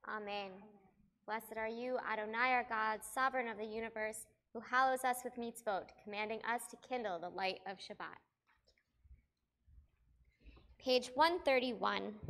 Amen. Blessed are you, Adonai, our God, sovereign of the universe, who hallows us with mitzvot, commanding us to kindle the light of Shabbat. Page 131.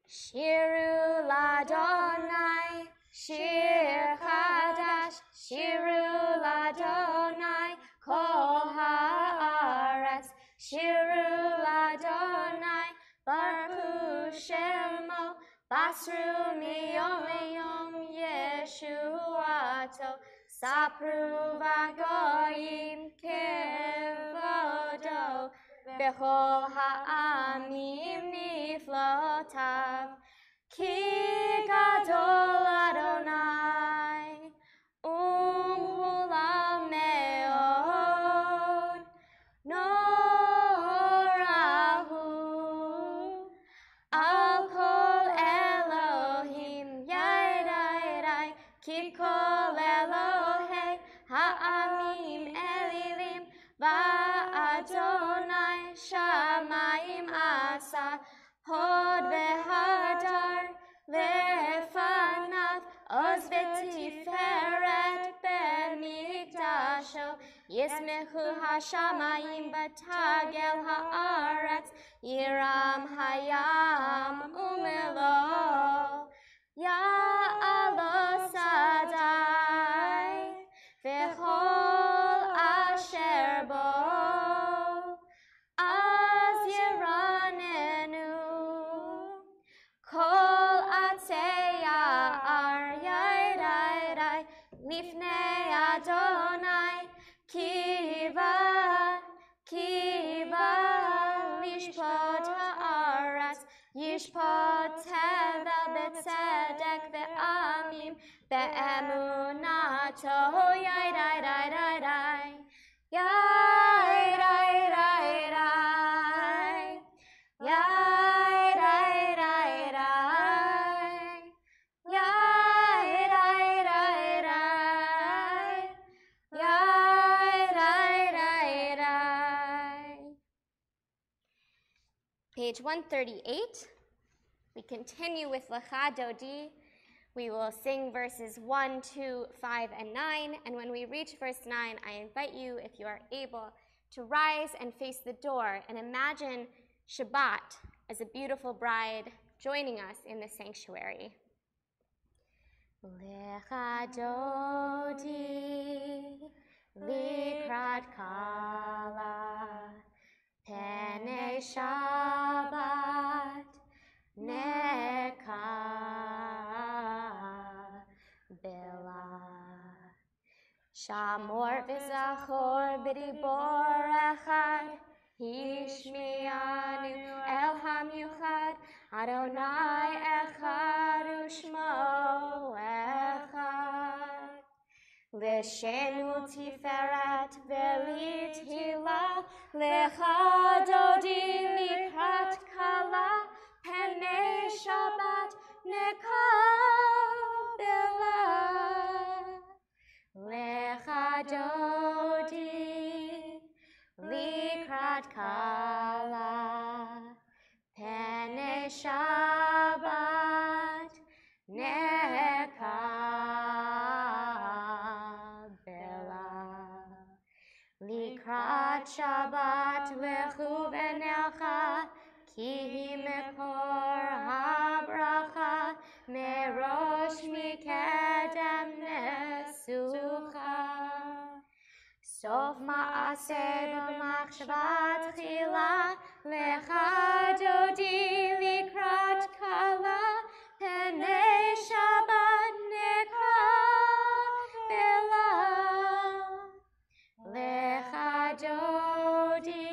Shiru l'Adonai, shir chadash, shiru l'Adonai, kol haaretz, shiru l'Adonai, baruch shemo, basru miyom leyom yeshuato, sapru v'goyim kevodo, bechol ha'amim niflotav, ki gadol Adonai, hulam meod, norahu, al kol Elohim yadai, ki kol Elohei ha'amim elilim, va'Adonai shamayim asa, hod v'hadar lefanav, oz v'tiferet b'mikdasho, yismechu hashamayim b'tagel ha'aretz, yiram hayam umelo, ya'alo sadai, v'chol asher bo, az yiranenu, kol atzei ya'ar yadai, lifnei Adonai, kiva, lishpot ha'aretz, yishpot tevel b'tzedek ve'amim, be'emunato, yadai, Page 138. We continue with Lecha Dodi. We will sing verses 1, 2, 5, and 9. And when we reach verse 9, I invite you, if you are able, to rise and face the door and imagine Shabbat as a beautiful bride joining us in the sanctuary. Lecha Dodi, likrat kala, Penei Shabbat nekabela, Shamor v'zachor b'dibor echad, Hishmianu el hamyuchad, Adonai echad u'shmo echad. L'shenu tiferet ve'lit hila, Lecha Dodi likrat kala, Penei Shabbat nekabela. Lecha Dodi likrat kala, Penei Shabbat nekabela. Likrat Shabbat lechu v'nelcha, ki mekor habracha, merosh mikedem nesucha. Sof ma'aseh b'machshavat chila, Lecha Dodi likrat kala, Penei Shabbat nekabela. Lecha Dodi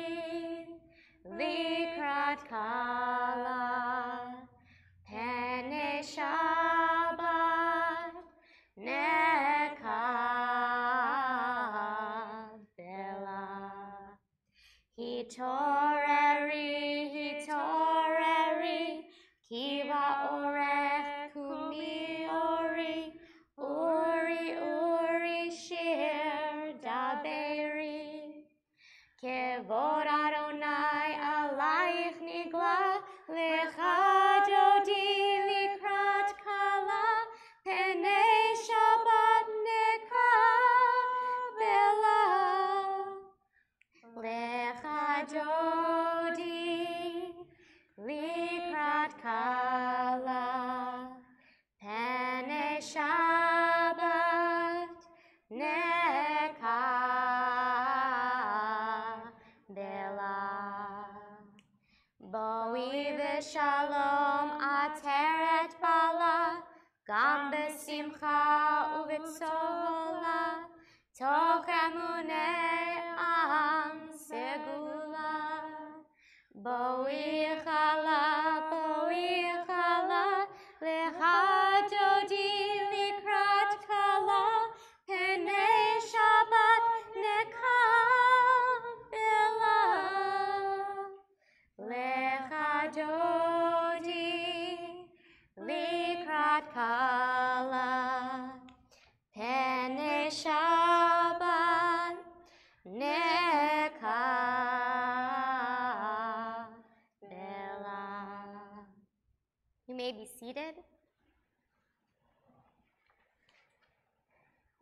likrat kala, Penei Shabbat nekabela. Hitoreri, kiva orech kumi ori,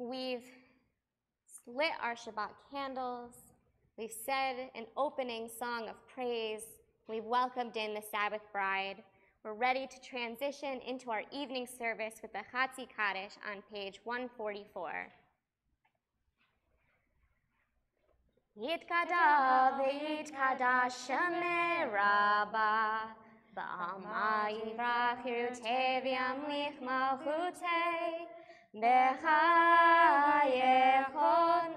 We've lit our Shabbat candles. We've said an opening song of praise. We've welcomed in the Sabbath bride. We're ready to transition into our evening service with the Chatzi Kaddish on page 144. Yitkada v'yitkada shemei rabba ba'ama yivrach hirutei v'yamlich malchutei b'chayechon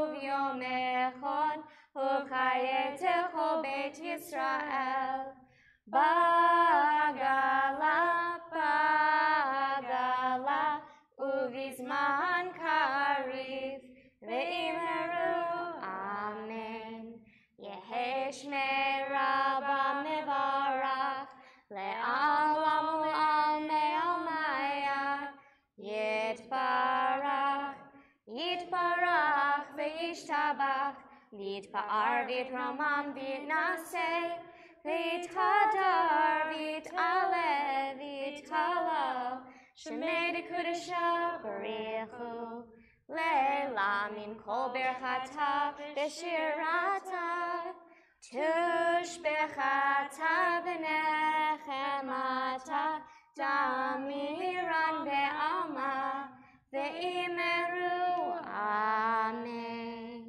uvyomechon uchayetecho beit Yisrael bagala bagala uvizman kariv ve'imeru amen yehi shmei rabba mevarach le'alam u'almei almaya yitbarach yitbarach ve'yishtabach v'yitpa'ar v'yitramam v'yitnaseh v'yithadar v'yit'ale v'yit'ala shemei dekudesha barichu leila min kol berchata v'shirata tushbechata v'nechemata damiran ve'alma ve'imeru amen.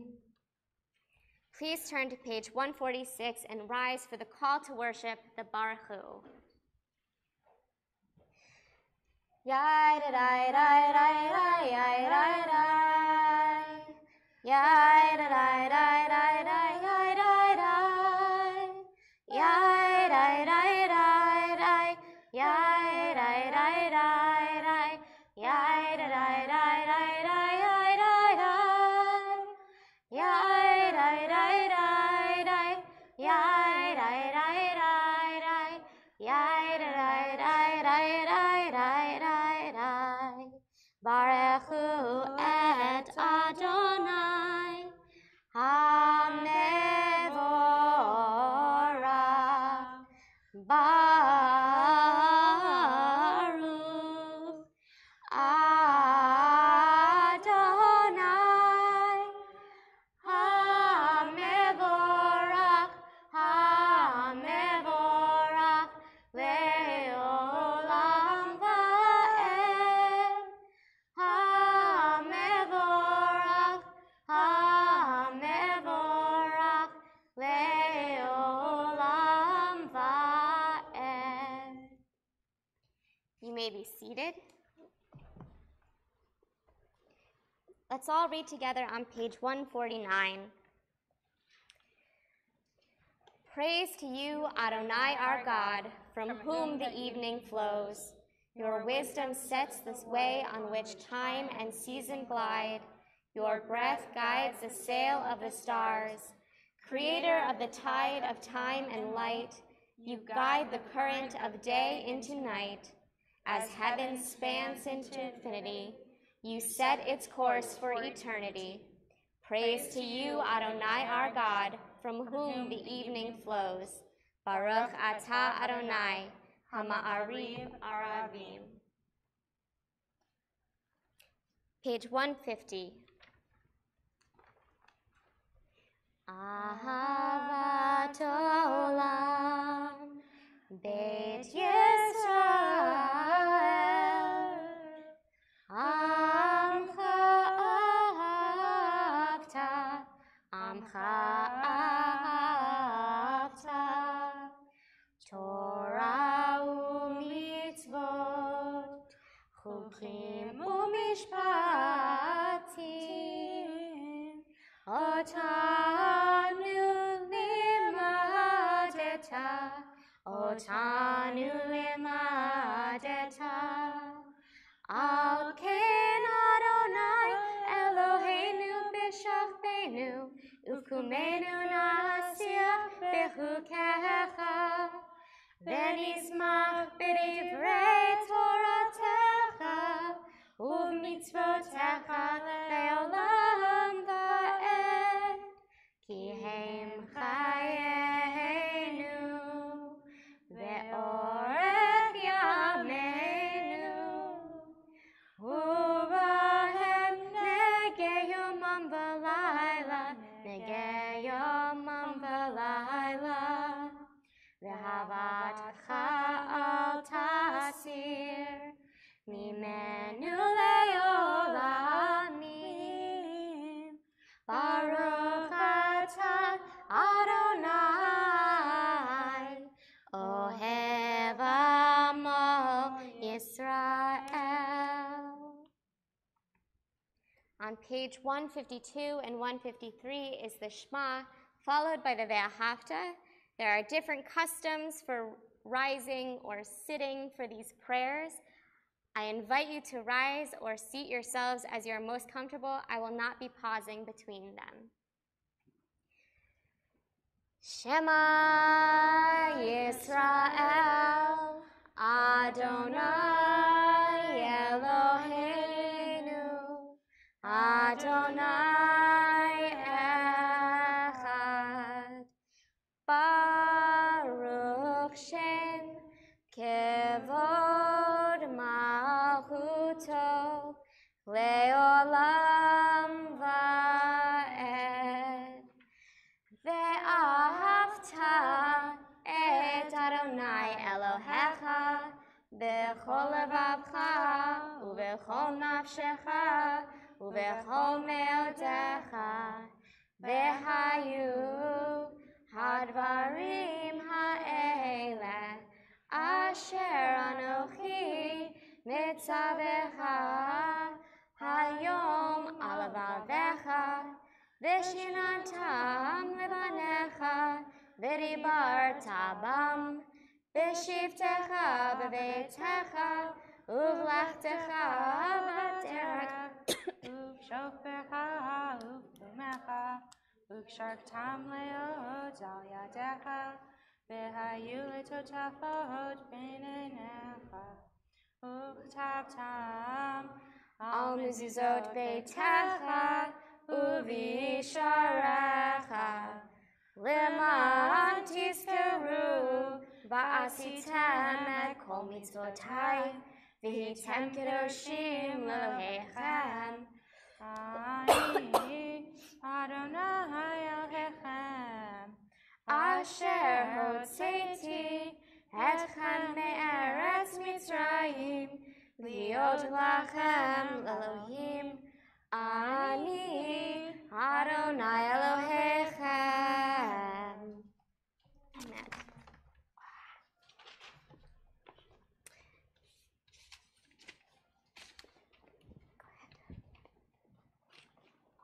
Please turn to page 146 and rise for the call to worship, the Baruchu. Yai da da da da da yai da da yai da da da da da yai da da yai da da da da yai da da da da yai da da da da da yai da da yai da da da da yai da da da da yai da da da da da da. Baruchu et Adonai HaMevorach Baruch Adonai HaMevorach HaMevorach le'olam va'ed HaMevorach HaMevorach le'olam va'ed. You may be seated. Let's all read together on page 149. Praise to you, Adonai our God, from whom the evening flows. Your wisdom sets this way on which time and season glide. Your breath guides the sail of the stars. Creator of the tide of time and light, you guide the current of day into night. As heaven spans into infinity, you set its course for eternity. Praise to you, Adonai our God, from whom the evening flows. Baruch atah Adonai, Hama'arim Aravim. Page 150. Ahavat olam, Beit Yisrael, Amcha ahavta, Amcha ahavta, Torah u'mitzvot, Chukim u'mishpatim, Otanu limadeta, Otanu limadeta, Al ken Adonai Eloheinu b'shachbenu, Ukumenu nasiach b'chukecha, V'nismach b'divrei Toratecha, U'v'mitzvotecha le'olam va'ed, Ki hem chayeinu, Ve'orech yameinu, U'bahem On page 152 and 153 is the Shema, followed by the Ve'ahavta. There are different customs for rising or sitting for these prayers. I invite you to rise or seat yourselves as you are most comfortable. I will not be pausing between them. Shema Yisrael, Adonai Eloheinu, Adonai Echad, Baruch Shem Kevod Malchuto Leolam Va'ed. Ve'ahavta et Adonai Elohecha b'chol levavcha u'b'chol nafshecha u'b'chol me'odecha ve'hayu hadvarim ha'ele asher anochi mitzavecha hayom al levavecha Vishinantam levanecha, v'dibarta bam, v'shivtecha b'veitecha, uv'lechtecha b'derech, uv'shofecha uv'tumecha, uv'sharktam le'od al yadecha, v'hayu letotafot b'neinecha, uv'chtavtam al mezuzot beitecha, Uvisharecha Leman Tizkeru Va'asitem et kol mitzvotai V'hitem kedoshim Elohechem Ani Adonai Elohechem Asher hotzeti etchem me'eretz Mitzrayim Liot lachem Elohim Ani Adonai Elohechem. Amen.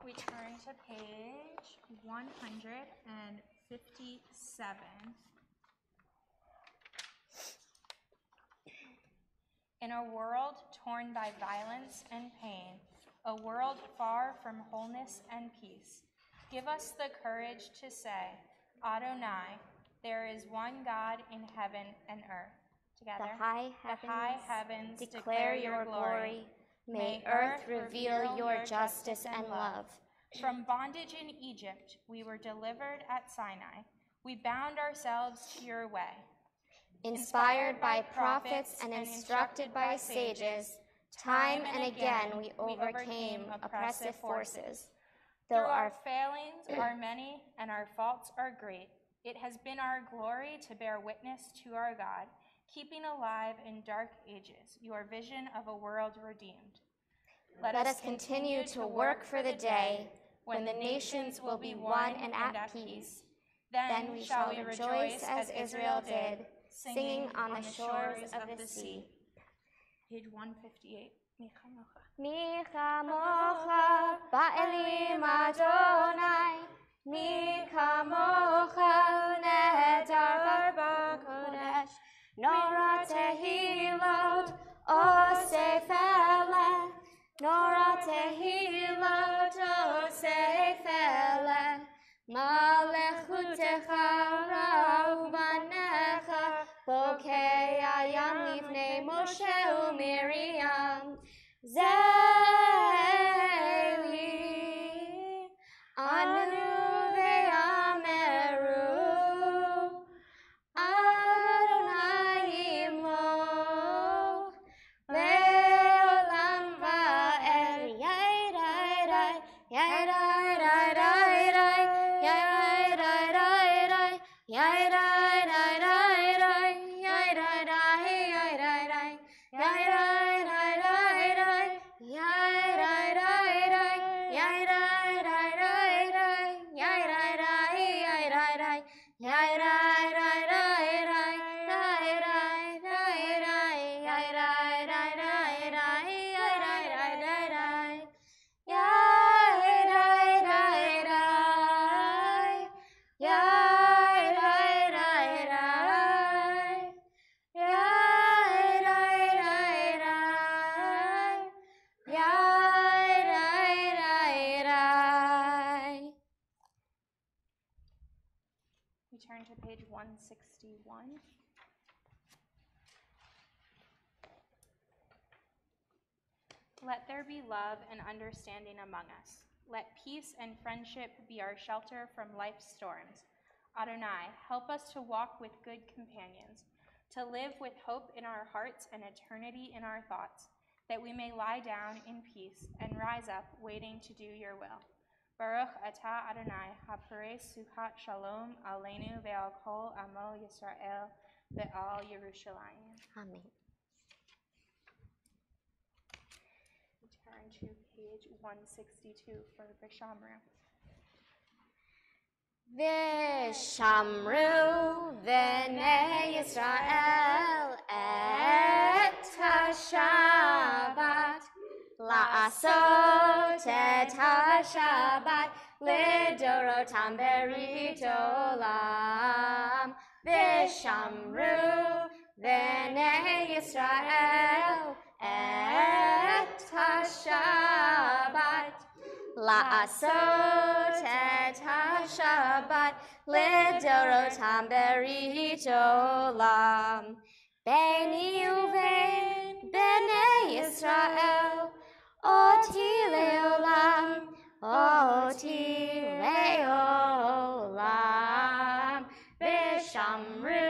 We turn to page 157. In a world torn by violence and pain, a world far from wholeness and peace, give us the courage to say, Adonai, there is one God in heaven and earth. Together, The high heavens declare your glory. May earth reveal your justice and love. From bondage in Egypt, we were delivered at Sinai. We bound ourselves to your way. Inspired by prophets and instructed by sages, time and again we overcame oppressive forces. Though our failings are many and our faults are great, it has been our glory to bear witness to our God, keeping alive in dark ages your vision of a world redeemed. Let us continue to work for the day when the nations will be one and at peace. Then we shall rejoice as Israel did, singing on the shores of the sea. Page 158. Mi chamocha ba'elim Adonai, mi chamocha nehedar b'kodesh, nora tehilot osef eleh, nora tehilot osef eleh, malechutecha ra'ubanecha, bokei ayam lifnei Moshe u'Miriam, Zeli anu ve'ameru Adonai imloch le'olam va'ed. Yai-dai-dai, yai-dai-dai-dai-dai, yai-dai-dai-dai-dai, yai-dai-dai-dai-dai, yai-dai-dai-dai-dai, yai-dai-dai-dai-dai, yai-dai-dai-dai-dai, to page 161. Let there be love and understanding among us. Let peace and friendship be our shelter from life's storms. Adonai, help us to walk with good companions, to live with hope in our hearts and eternity in our thoughts, that we may lie down in peace and rise up waiting to do your will. Baruch atah Adonai, haporei suchat shalom aleinu ve'al kol amo Yisrael ve'al Yerushalayim. Amen. Turn to page 162 for Vishamru. Vishamru v'nei Yisrael et ha-Shabbat la'asot et ha-Shabbat lidorotam berit olam. Vishamru v'nei Yisrael et ha-Shabbat la'asot et ha-Shabbat lidorotam berit olam. Beini uvein bnei Yisrael oti leolam, oti leolam. Vishamru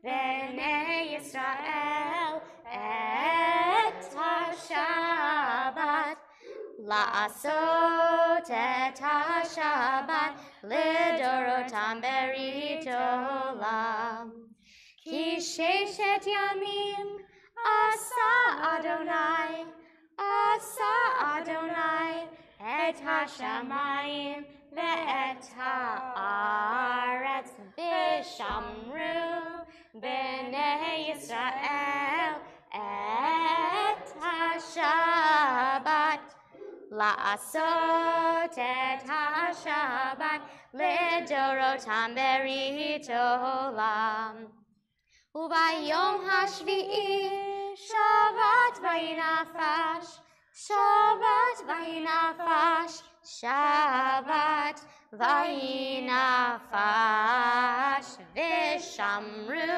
bnei Yisrael et ha-Shabbat la'asot et ha-Shabbat lidorotam berit olam. Ki sheshet yamim asa Adonai et ha-shamayim ve'et ha'aretz. Vishamru b'nei Yisrael et ha-Shabbat la'asot et ha-Shabbat lidorotam berit olam. Ubayom hashvi'i Shabbat vayinafash, Shabbat vayinafash, Shabbat vayinafash. Vishamru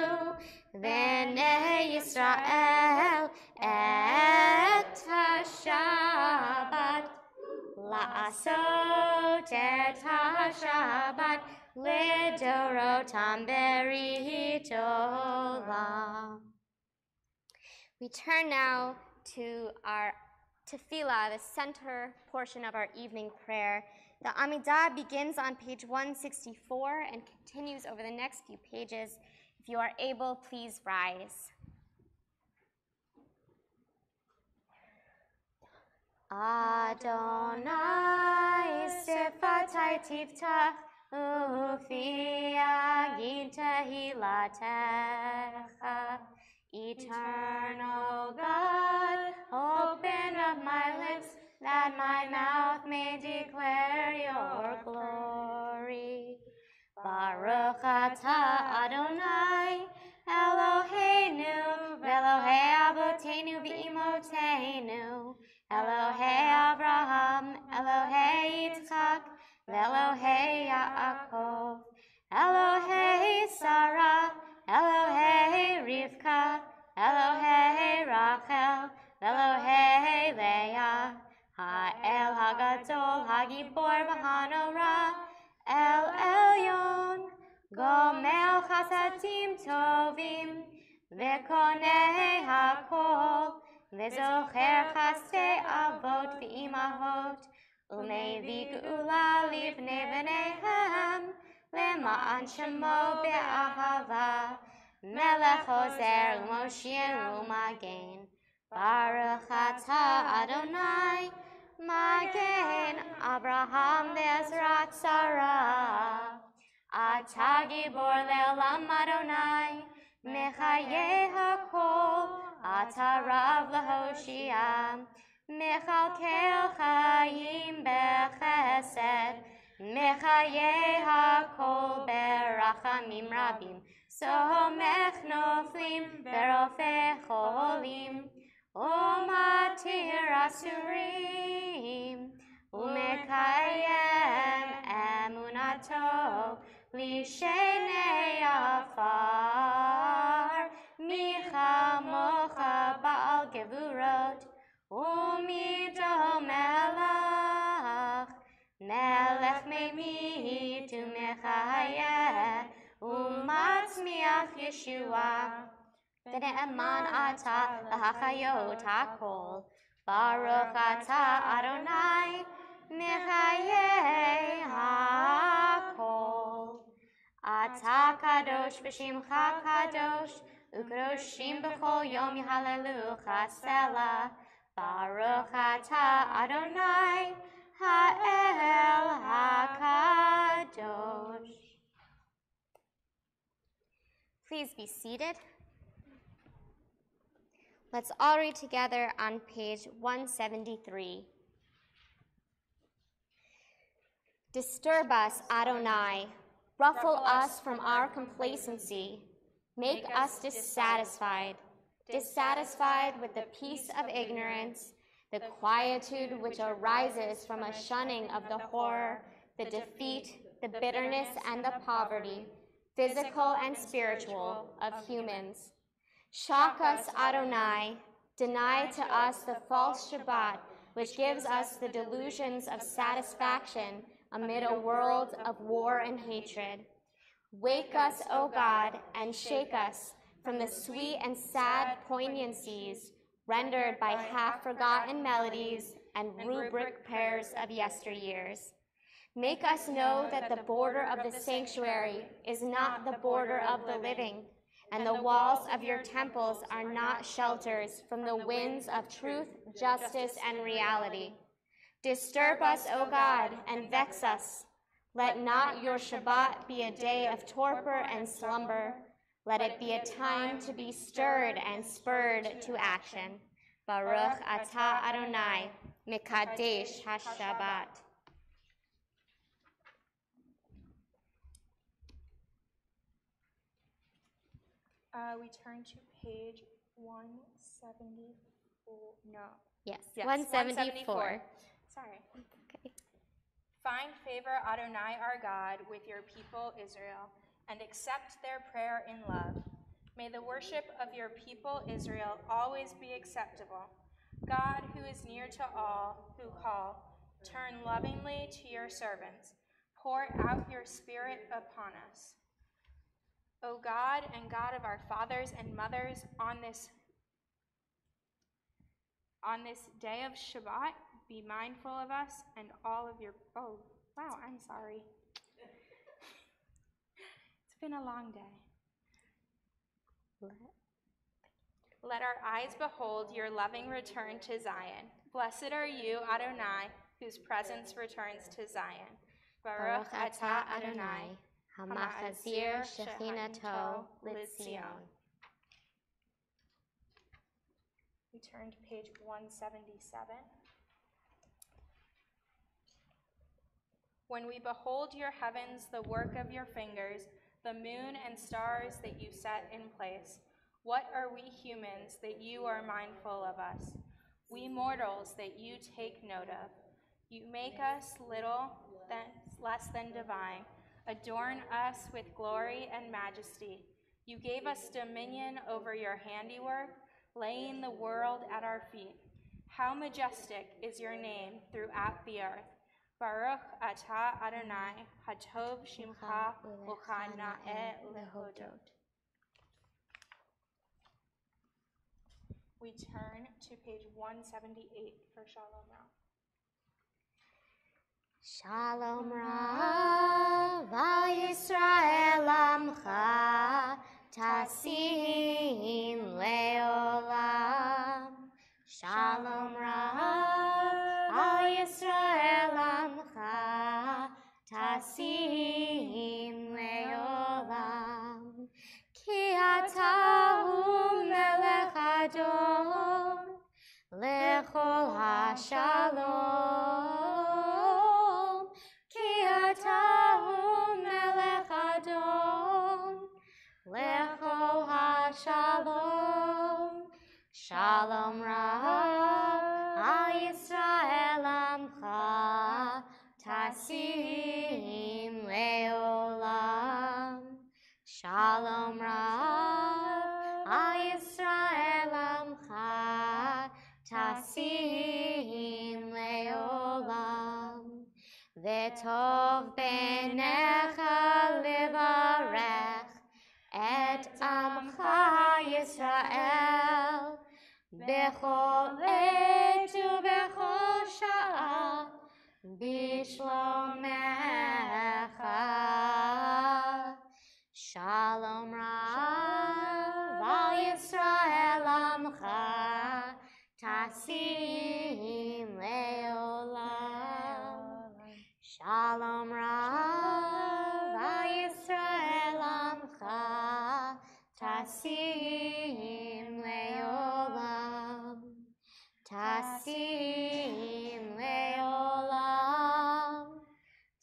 v'nei Yisrael et ha-Shabbat la'asot et ha-Shabbat lidorotam berit olam. We turn now to our tefillah, the center portion of our evening prayer. The Amidah begins on page 164 and continues over the next few pages. If you are able, please rise. Adonai sifatai tiftach ufi yagid tehilatecha. Eternal God, open up my lips that my mouth may declare your glory. Baruch atah Adonai, Eloheinu, Elohei Avotenu v'imotenu, Elohei Abraham, Elohei Yitzchak, Elohei Yaakov, Elohei Sarah, Elohei Rivka, Elohei Rachel, Elohei Leah, Ha'el Hagadol, Hagibor v'Hanorah, El Elyon, Gomel Chasadim Tovim, V'konei Hakol, V'zocher Chasdei Avot v'imahot, U'mevi Geula livnei b'neihem, Le'ma'an Shemo be'ahava, Melech Ozer u'Moshiach u'Magen. Baruch atah Adonai, Magen Abraham ve'Ezrat Sarah. Atah Gibor le'olam Adonai, Mechayeh hakol. Atah Rav le'Hoshia, Mechalkel chayim bechesed. Mechayeh hakol berachamim rabim. Somech noflim berofeh cholim. Umatir asurim. Umekayem emunato lishenei Yeshua. V'ne'eman ata l'hachayot hakol. Baruch ata Adonai mechayei hakol. Ata kadosh v'shimcha kadosh, u'kadoshim b'chol yom yihalelucha sela. Baruch ata Adonai ha'el hakadosh. Please be seated. Let's all read together on page 173. Disturb us, Adonai. Ruffle us from our complacency. Make us dissatisfied with the peace of ignorance, the quietude which arises from a shunning of the horror, the defeat, the bitterness, and the poverty, physical and spiritual, of humans. Shock us, Adonai. Deny to us the false Shabbat, which gives us the delusions of satisfaction amid a world of war and hatred. Wake us, O God, and shake us from the sweet and sad poignancies rendered by half-forgotten melodies and rubric prayers of yesteryears. Make us know that the border of the sanctuary is not the border of the living, and the walls of your temples are not shelters from the winds of truth, justice, and reality. Disturb us, O God, and vex us. Let not your Shabbat be a day of torpor and slumber. Let it be a time to be stirred and spurred to action. Baruch atah Adonai, Mekadesh HaShabbat. We turn to page 174. No. Yes, 174. Sorry. Okay. Find favor, Adonai our God, with your people Israel, and accept their prayer in love. May the worship of your people Israel always be acceptable. God, who is near to all who call, turn lovingly to your servants. Pour out your Spirit upon us. O God and God of our fathers and mothers, on this day of Shabbat, be mindful of us and all of your... Oh, wow, I'm sorry. It's been a long day. Let our eyes behold your loving return to Zion. Blessed are you, Adonai, whose presence returns to Zion. Baruch atah Adonai, hamachazir shechinato l'Tzion. We turn to page 177. When we behold your heavens, the work of your fingers, the moon and stars that you set in place, what are we humans that you are mindful of us? We mortals that you take note of. You make us less than divine. Adorn us with glory and majesty. You gave us dominion over your handiwork, laying the world at our feet. How majestic is your name throughout the earth. Baruch atah Adonai, hatov shimcha uchana'eh lehodot. We turn to page 178 for Shalom Ra. Shalom Rav Yisrael Amcha Tasim Leolam. Shalom Rav Yisrael Amcha Tasim Leolam. Ki atahu melech adon lechol hashalom. Ki atahu melech adon lechol hashalom. Shalom Rav Yisrael Amcha Tasim Leolam. Shalom Rav Yisrael Amcha Tasim Leolam. V'tov b'necha levarech et bechol עת ובכל שעה, בשלומך. Shalom Rav al Yisrael Amcha, Tasim Leolam. Shalom Rav al Yisrael Amcha, Tasim Leolam. Tasim Leolam.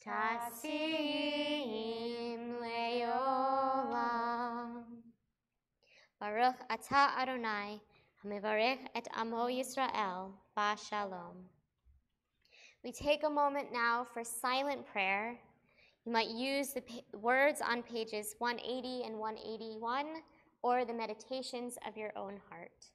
Tasim Leolam. Baruch Atah Adonai, Hamivarech et Amo Yisrael, Shalom. We take a moment now for silent prayer. You might use the words on pages 180 and 181 or the meditations of your own heart.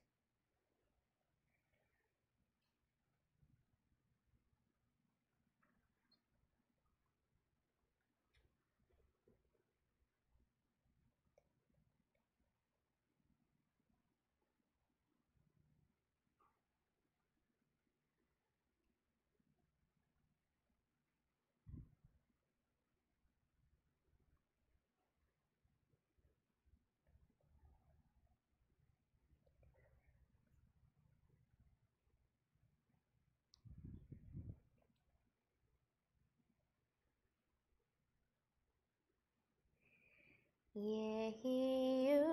Yehiyu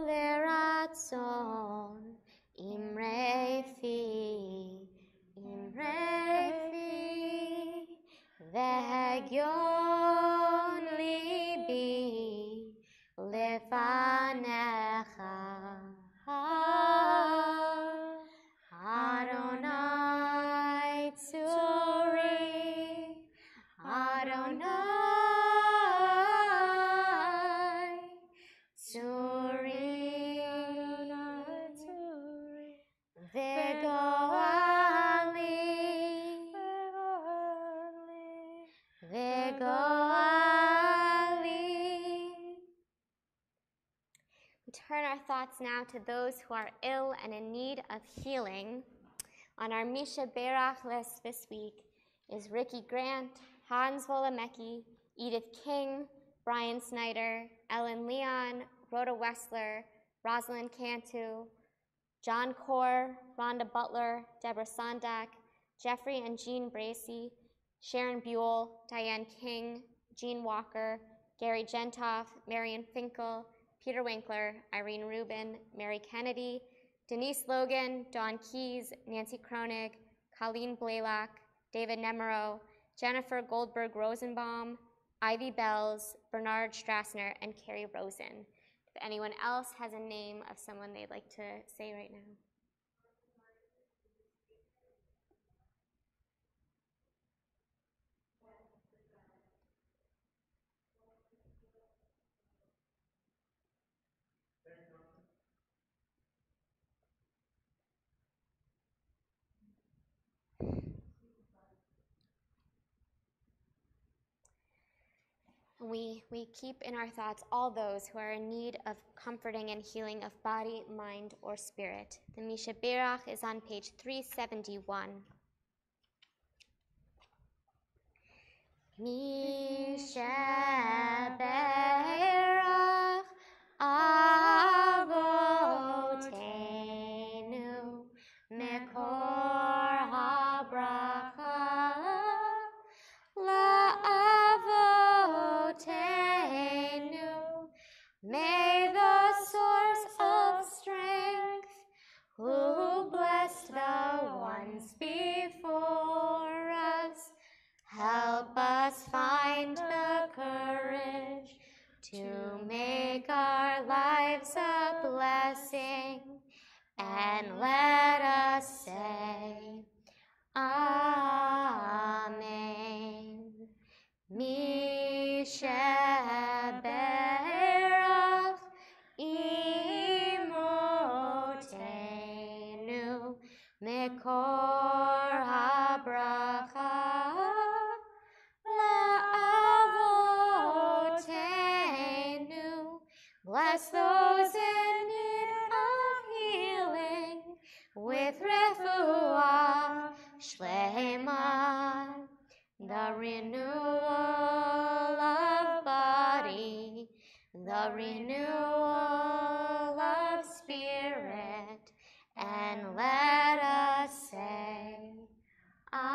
leratzon imrefi vehagyon libi lefanecha Adonai tzuri Adonai We turn our thoughts now to those who are ill and in need of healing. On our Misha Berach list this week is Ricky Grant, Hans Volamecki, Edith King, Brian Snyder, Ellen Leon, Rhoda Wessler, Rosalind Cantu, John Kaur, Rhonda Butler, Deborah Sondak, Jeffrey and Jean Bracey, Sharon Buell, Diane King, Jean Walker, Gary Gentoff, Marion Finkel, Peter Winkler, Irene Rubin, Mary Kennedy, Denise Logan, Dawn Keyes, Nancy Kronig, Colleen Blaylock, David Nemero, Jennifer Goldberg Rosenbaum, Ivy Bells, Bernard Strassner, and Carrie Rosen. If anyone else has a name of someone they'd like to say right now. We keep in our thoughts all those who are in need of comforting and healing of body, mind, or spirit. The Misha Berach is on page 371. Misha Berach Avotenu Mekor HaBracha La'avotenu. May the source of strength, who blessed the ones before us, help us find the courage to make our lives a blessing, and let us say, Amen. Misha Berach Imotenu Mekor HaBracha La'avotenu. Bless those in need of healing, Rehema, the renewal of body, the renewal of spirit, and let us say, Amen.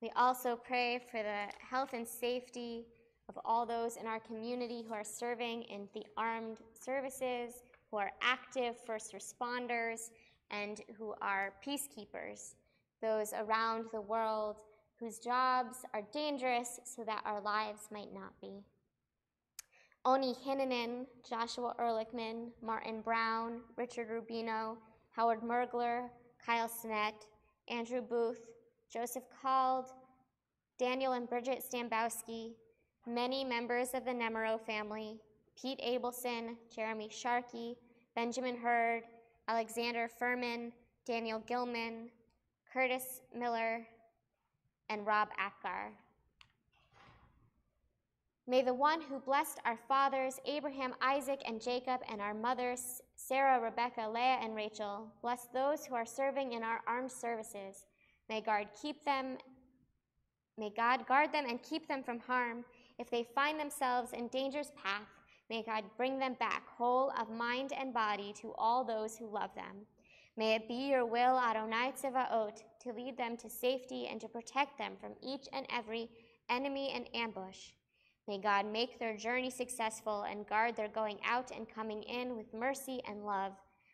We also pray for the health and safety of all those in our community who are serving in the armed services, who are active first responders, and who are peacekeepers, those around the world whose jobs are dangerous so that our lives might not be. Oni Hinnanen, Joshua Ehrlichman, Martin Brown, Richard Rubino, Howard Mergler, Kyle Snett, Andrew Booth, Joseph Cald, Daniel and Bridget Stambowski, many members of the Nemero family, Pete Abelson, Jeremy Sharkey, Benjamin Hurd, Alexander Furman, Daniel Gilman, Curtis Miller, and Rob Akgar. May the one who blessed our fathers, Abraham, Isaac, and Jacob, and our mothers, Sarah, Rebecca, Leah, and Rachel, bless those who are serving in our armed services. May God guard them and keep them from harm. If they find themselves in danger's path, may God bring them back whole of mind and body to all those who love them. May it be your will, Adonai Tzevaot, to lead them to safety and to protect them from each and every enemy and ambush. May God make their journey successful and guard their going out and coming in with mercy and love,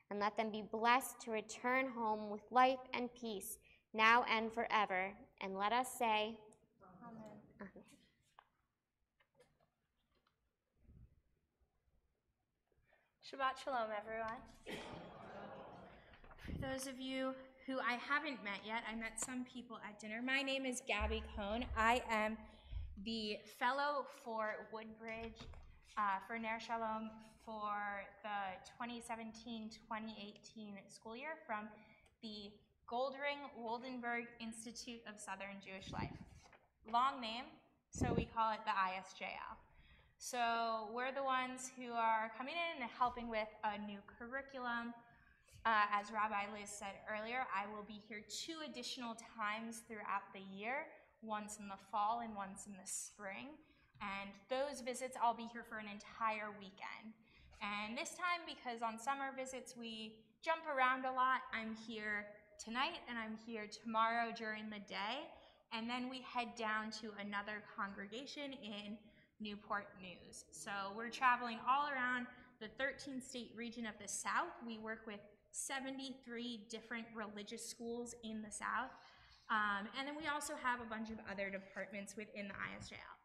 and let them be blessed to return home with life and peace, now and forever. And let us say, Amen. Amen. Shabbat Shalom, everyone. For those of you who I haven't met yet, I met some people at dinner. My name is Gabby Cohn. I am the fellow for Woodbridge for Ner Shalom for the 2017-2018 school year from the Goldring-Woldenberg Institute of Southern Jewish Life. Long name, so we call it the ISJL. So we're the ones who are coming in and helping with a new curriculum. As Rabbi Liz said earlier, I will be here 2 additional times throughout the year, once in the fall and once in the spring. And those visits, I'll be here for an entire weekend. And this time, because on summer visits we jump around a lot, I'm here tonight and I'm here tomorrow during the day. And then we head down to another congregation in Newport News. So we're traveling all around the 13-state region of the South. We work with 73 different religious schools in the South. And then we also have a bunch of other departments within the ISJL.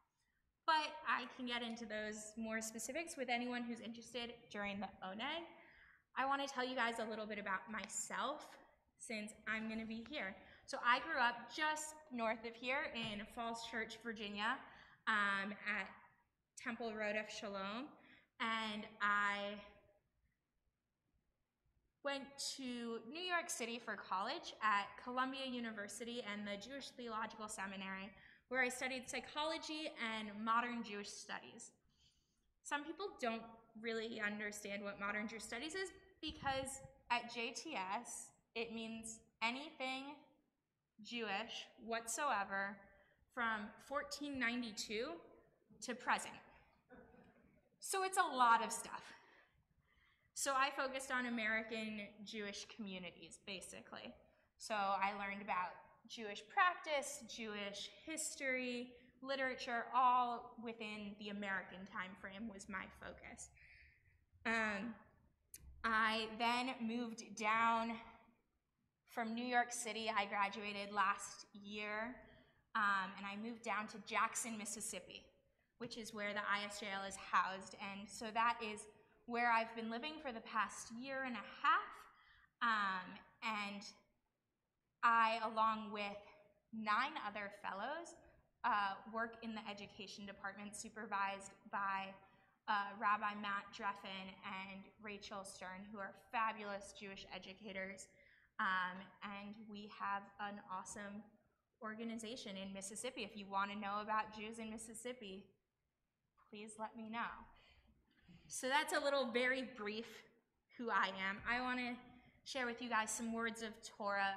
But I can get into those more specifics with anyone who's interested during the ONE. I want to tell you guys a little bit about myself since I'm going to be here. So I grew up just north of here in Falls Church, Virginia, at Temple Road of Shalom. And I went to New York City for college at Columbia University and the Jewish Theological Seminary, where I studied psychology and modern Jewish studies. Some people don't really understand what modern Jewish studies is because at JTS, it means anything Jewish whatsoever from 1492 to present. So it's a lot of stuff. So I focused on American Jewish communities, basically. So I learned about Jewish practice, Jewish history, literature, all within the American time frame was my focus. I then moved down from New York City. I graduated last year, and I moved down to Jackson, Mississippi, which is where the ISJL is housed. And so that is where I've been living for the past year and a half. And I, along with 9 other fellows, work in the education department supervised by Rabbi Matt Dreffen and Rachel Stern, who are fabulous Jewish educators. And we have an awesome organization in Mississippi. If you want to know about Jews in Mississippi, please let me know. So that's a little very brief who I am. I want to share with you guys some words of Torah.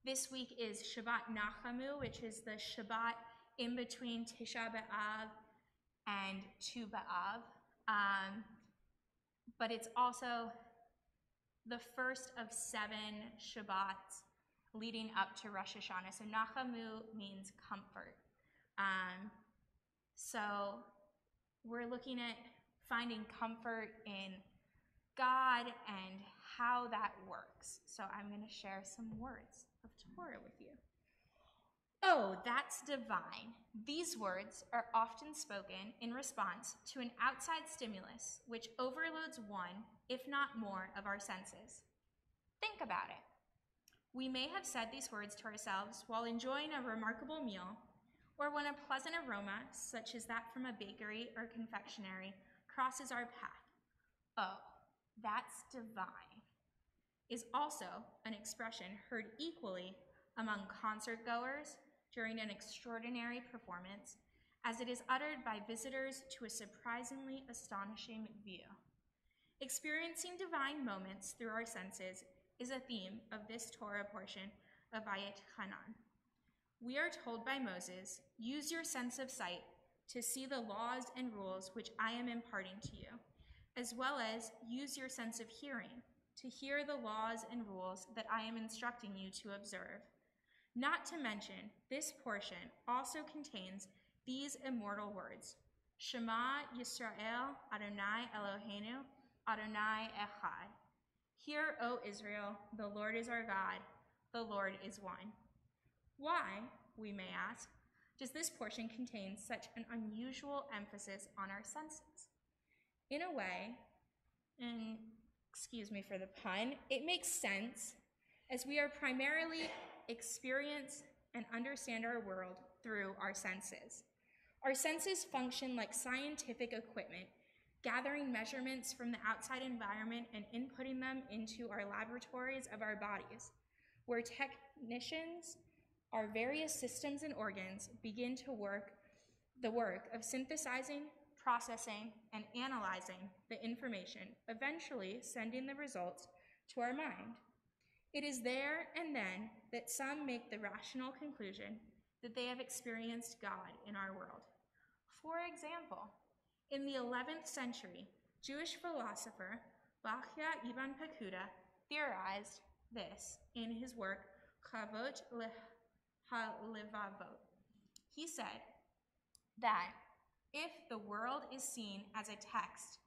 This week is Shabbat Nachamu, which is the Shabbat in between Tisha B'Av and Tu B'Av. But it's also the first of 7 Shabbats leading up to Rosh Hashanah. So Nachamu means comfort. So we're looking at finding comfort in God and how that works. So I'm going to share some words of Torah with you. Oh, that's divine. These words are often spoken in response to an outside stimulus which overloads one, if not more, of our senses. Think about it. We may have said these words to ourselves while enjoying a remarkable meal, or when a pleasant aroma, such as that from a bakery or confectionery, crosses our path. Oh, that's divine, is also an expression heard equally among concert goers during an extraordinary performance, as it is uttered by visitors to a surprisingly astonishing view. Experiencing divine moments through our senses is a theme of this Torah portion of Vayet Hanan. We are told by Moses, use your sense of sight to see the laws and rules which I am imparting to you, as well as use your sense of hearing to hear the laws and rules that I am instructing you to observe. Not to mention, this portion also contains these immortal words, Shema Yisrael Adonai Eloheinu Adonai Echad. Hear, O Israel, the Lord is our God, the Lord is one. Why, we may ask, does this portion contain such an unusual emphasis on our senses? In a way, and excuse me for the pun, it makes sense as we are primarily experience and understand our world through our senses. Our senses function like scientific equipment, gathering measurements from the outside environment and inputting them into our laboratories of our bodies, where technicians, our various systems and organs begin to work the work of synthesizing, processing, and analyzing the information, eventually sending the results to our mind. It is there and then that some make the rational conclusion that they have experienced God in our world. For example, in the 11th century, Jewish philosopher Bachya ibn Pakuda theorized this in his work Chavot HaLevavot. He said that if the world is seen as a text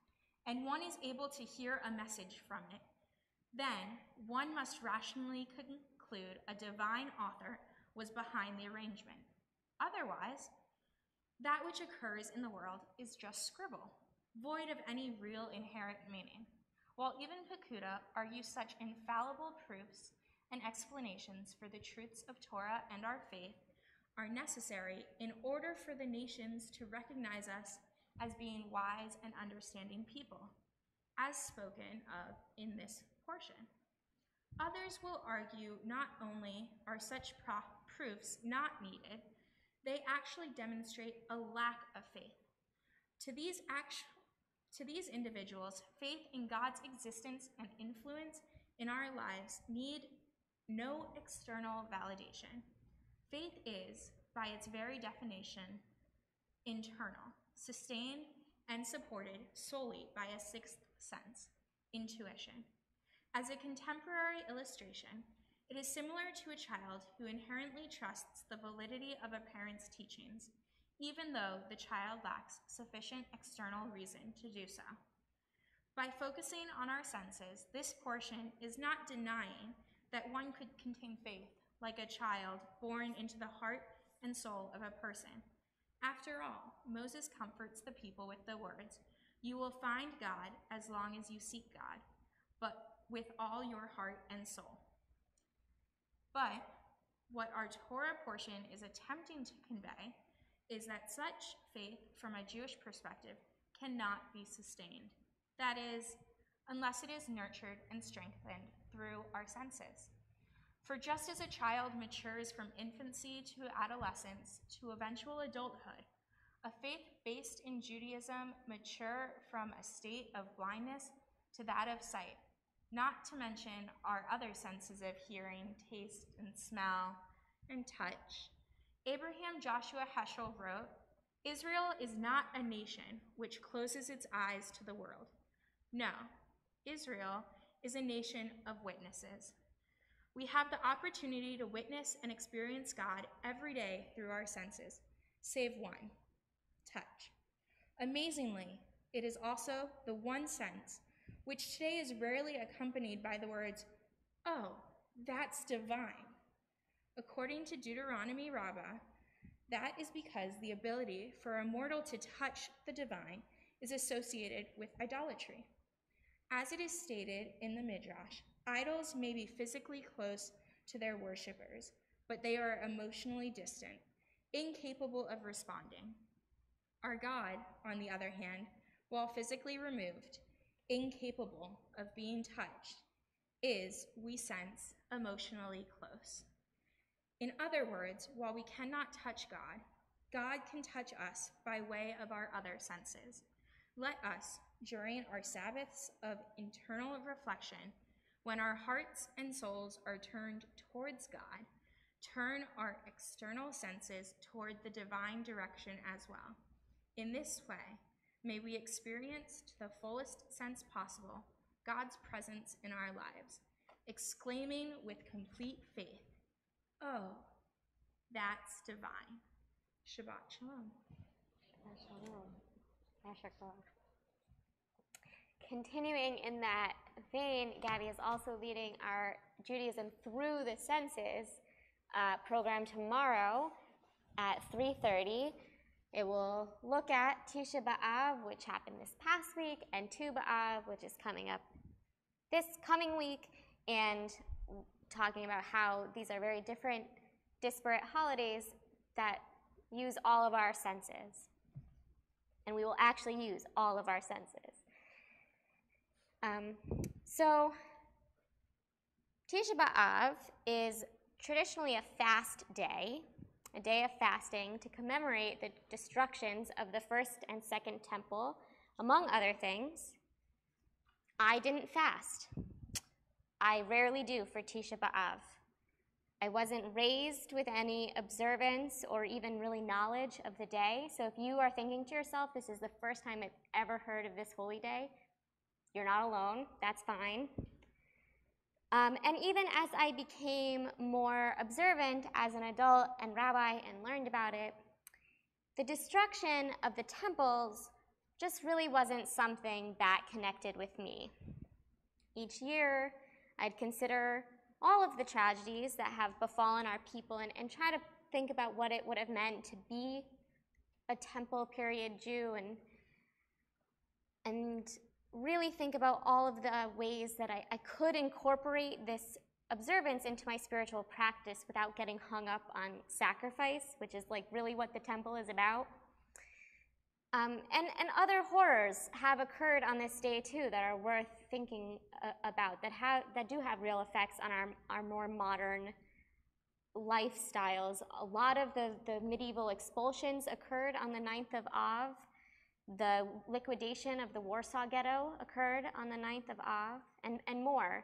and one is able to hear a message from it, then one must rationally conclude a divine author was behind the arrangement. Otherwise, that which occurs in the world is just scribble, void of any real inherent meaning. While even Pakuda argues such infallible proofs and explanations for the truths of Torah and our faith are necessary in order for the nations to recognize us as being wise and understanding people, as spoken of in this portion. Others will argue not only are such proofs not needed, they actually demonstrate a lack of faith. To these individuals, faith in God's existence and influence in our lives need no external validation. Faith is, by its very definition, internal, sustained and supported solely by a sixth sense, intuition. As a contemporary illustration, it is similar to a child who inherently trusts the validity of a parent's teachings, even though the child lacks sufficient external reason to do so. By focusing on our senses, this portion is not denying that one could contain faith like a child born into the heart and soul of a person. After all, Moses comforts the people with the words, "You will find God as long as you seek God, but with all your heart and soul." But what our Torah portion is attempting to convey is that such faith from a Jewish perspective cannot be sustained. That is, unless it is nurtured and strengthened through our senses. For just as a child matures from infancy to adolescence to eventual adulthood, a faith based in Judaism mature from a state of blindness to that of sight. not to mention our other senses of hearing, taste, and smell, and touch. Abraham Joshua Heschel wrote, "Israel is not a nation which closes its eyes to the world. No, Israel is a nation of witnesses." We have the opportunity to witness and experience God every day through our senses, save one, touch. Amazingly, it is also the one sense which today is rarely accompanied by the words, "Oh, that's divine." According to Deuteronomy Rabbah, that is because the ability for a mortal to touch the divine is associated with idolatry. As it is stated in the Midrash, idols may be physically close to their worshippers, but they are emotionally distant, incapable of responding. Our God, on the other hand, while physically removed, incapable of being touched, is, we sense, emotionally close. In other words, while we cannot touch God, God can touch us by way of our other senses. Let us, during our Sabbaths of internal reflection, when our hearts and souls are turned towards God, turn our external senses toward the divine direction as well. In this way, may we experience to the fullest sense possible God's presence in our lives, exclaiming with complete faith, "Oh, that's divine." Shabbat Shalom. Continuing in that vein, Gabby is also leading our Judaism Through the Senses program tomorrow at 3:30. It will look at Tisha B'Av, which happened this past week, and Tu B'Av, which is coming up this coming week, and talking about how these are very different, disparate holidays that use all of our senses. And we will actually use all of our senses. So Tisha B'Av is traditionally a fast day, a day of fasting to commemorate the destructions of the first and second temple, among other things. I didn't fast. I rarely do for Tisha B'Av. I wasn't raised with any observance or even really knowledge of the day, so if you are thinking to yourself, this is the first time I've ever heard of this holy day, you're not alone, that's fine. And even as I became more observant as an adult and rabbi and learned about it, the destruction of the temples just really wasn't something that connected with me. Each year, I'd consider all of the tragedies that have befallen our people and try to think about what it would have meant to be a temple period Jew and really think about all of the ways that I could incorporate this observance into my spiritual practice without getting hung up on sacrifice, which is like really what the temple is about. And other horrors have occurred on this day too that are worth thinking about, that do have real effects on our more modern lifestyles. A lot of the medieval expulsions occurred on the 9th of Av. The liquidation of the Warsaw Ghetto occurred on the 9th of Av, and more.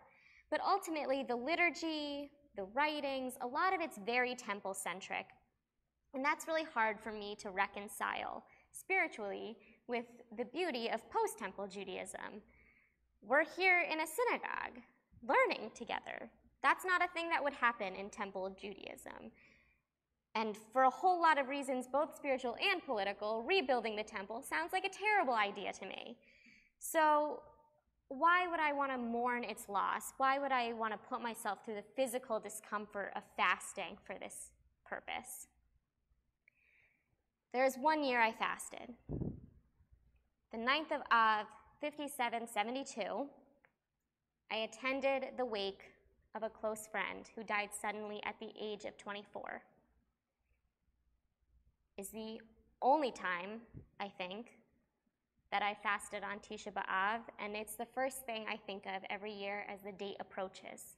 But ultimately, the liturgy, the writings, a lot of it's very temple-centric. And that's really hard for me to reconcile spiritually with the beauty of post-temple Judaism. We're here in a synagogue, learning together. That's not a thing that would happen in temple Judaism. And for a whole lot of reasons, both spiritual and political, rebuilding the temple sounds like a terrible idea to me. So why would I want to mourn its loss? Why would I want to put myself through the physical discomfort of fasting for this purpose? There was one year I fasted. The 9th of Av, 5772, I attended the wake of a close friend who died suddenly at the age of 24. Is the only time, I think, that I fasted on Tisha B'Av, and it's the first thing I think of every year as the date approaches.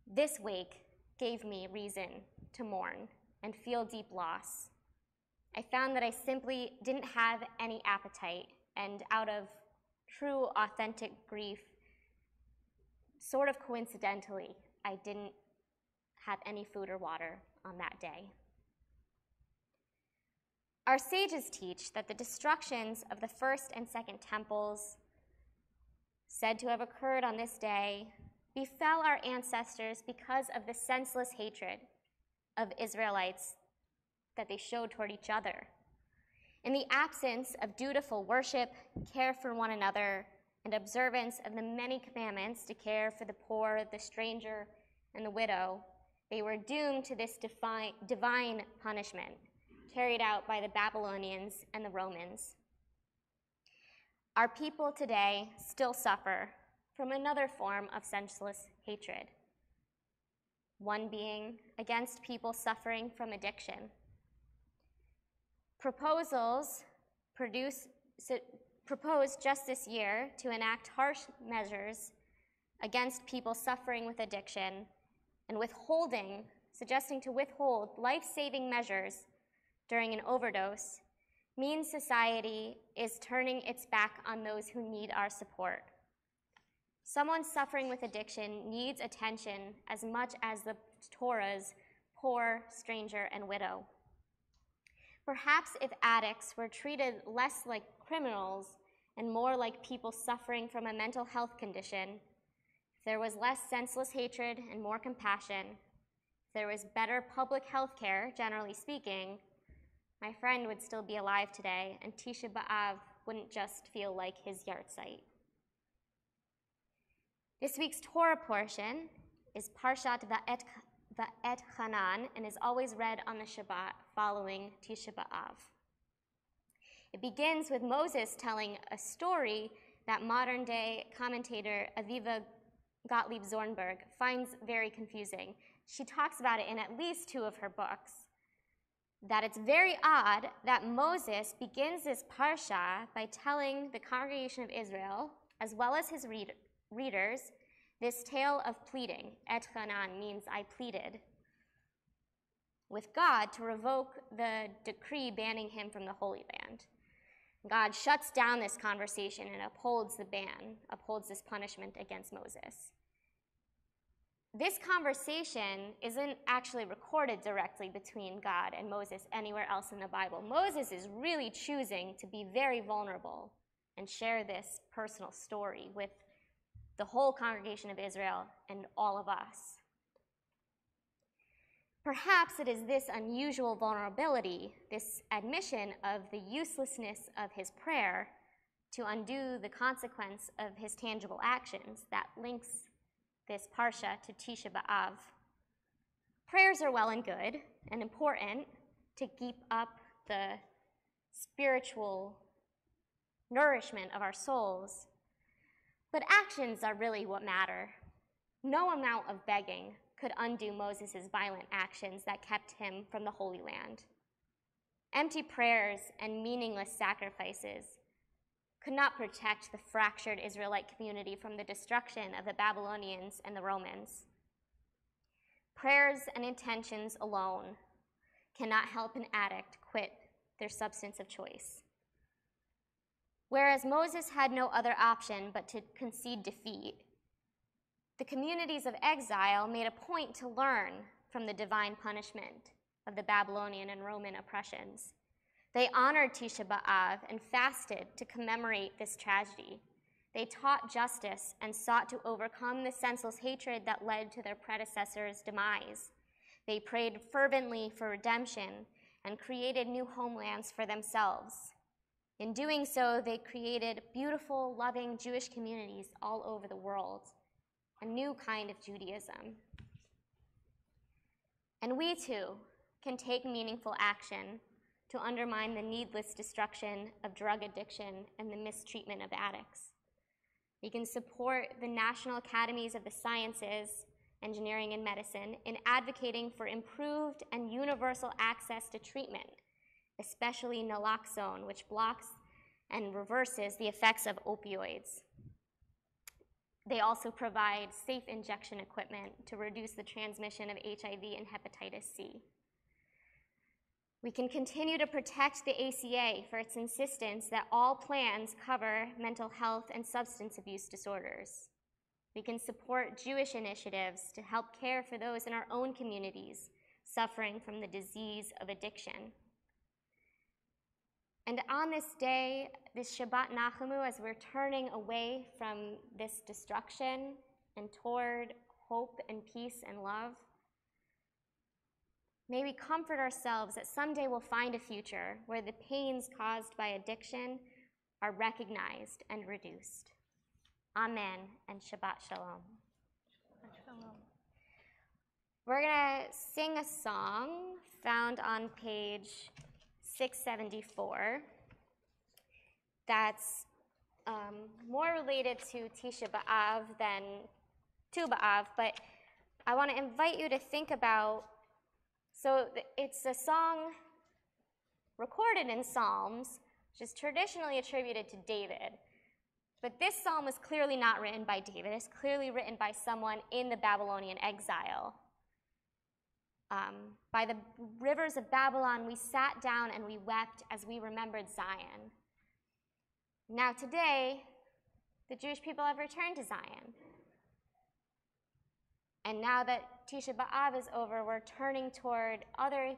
This wake gave me reason to mourn and feel deep loss. I found that I simply didn't have any appetite, and out of true, authentic grief, sort of coincidentally, I didn't have any food or water on that day. Our sages teach that the destructions of the first and second temples, said to have occurred on this day, befell our ancestors because of the senseless hatred of Israelites that they showed toward each other. In the absence of dutiful worship, care for one another, and observance of the many commandments to care for the poor, the stranger, and the widow, they were doomed to this divine punishment carried out by the Babylonians and the Romans. Our people today still suffer from another form of senseless hatred, one being against people suffering from addiction. Proposed just this year to enact harsh measures against people suffering with addiction and suggesting to withhold life-saving measures during an overdose means society is turning its back on those who need our support. Someone suffering with addiction needs attention as much as the Torah's poor, stranger, and widow. Perhaps if addicts were treated less like criminals and more like people suffering from a mental health condition, if there was less senseless hatred and more compassion, if there was better public health care, generally speaking, my friend would still be alive today, and Tisha B'Av wouldn't just feel like his yahrzeit. This week's Torah portion is Parshat Va'et Hanan and is always read on the Shabbat following Tisha B'Av. It begins with Moses telling a story that modern-day commentator Aviva Gottlieb Zornberg finds very confusing. She talks about it in at least 2 of her books. That it's very odd that Moses begins this parsha by telling the congregation of Israel, as well as his readers, this tale of pleading. Et Hanan means I pleaded with God to revoke the decree banning him from the Holy Land. God shuts down this conversation and upholds the ban, upholds this punishment against Moses. This conversation isn't actually recorded directly between God and Moses anywhere else in the Bible. Moses is really choosing to be very vulnerable and share this personal story with the whole congregation of Israel and all of us. Perhaps it is this unusual vulnerability, this admission of the uselessness of his prayer to undo the consequence of his tangible actions that links this parsha to Tisha B'Av. Prayers are well and good and important to keep up the spiritual nourishment of our souls, but actions are really what matter. No amount of begging could undo Moses' violent actions that kept him from the Holy Land. Empty prayers and meaningless sacrifices could not protect the fractured Israelite community from the destruction of the Babylonians and the Romans. Prayers and intentions alone cannot help an addict quit their substance of choice. Whereas Moses had no other option but to concede defeat, the communities of exile made a point to learn from the divine punishment of the Babylonian and Roman oppressions. They honored Tisha B'Av and fasted to commemorate this tragedy. They taught justice and sought to overcome the senseless hatred that led to their predecessors' demise. They prayed fervently for redemption and created new homelands for themselves. In doing so, they created beautiful, loving Jewish communities all over the world, a new kind of Judaism. And we too can take meaningful action to undermine the needless destruction of drug addiction and the mistreatment of addicts. We can support the National Academies of the Sciences, Engineering, and Medicine in advocating for improved and universal access to treatment, especially naloxone, which blocks and reverses the effects of opioids. They also provide safe injection equipment to reduce the transmission of HIV and hepatitis C. We can continue to protect the ACA for its insistence that all plans cover mental health and substance abuse disorders. We can support Jewish initiatives to help care for those in our own communities suffering from the disease of addiction. And on this day, this Shabbat Nachamu, as we're turning away from this destruction and toward hope and peace and love, may we comfort ourselves that someday we'll find a future where the pains caused by addiction are recognized and reduced. Amen and Shabbat Shalom. We're going to sing a song found on page 674 that's more related to Tisha B'Av than Tu B'Av, but I want to invite you to think about, so it's a song recorded in Psalms, which is traditionally attributed to David. But this psalm was clearly not written by David. It's clearly written by someone in the Babylonian exile. By the rivers of Babylon, we sat down and we wept as we remembered Zion. Now today, the Jewish people have returned to Zion. And now that Tisha B'Av is over, we're turning toward other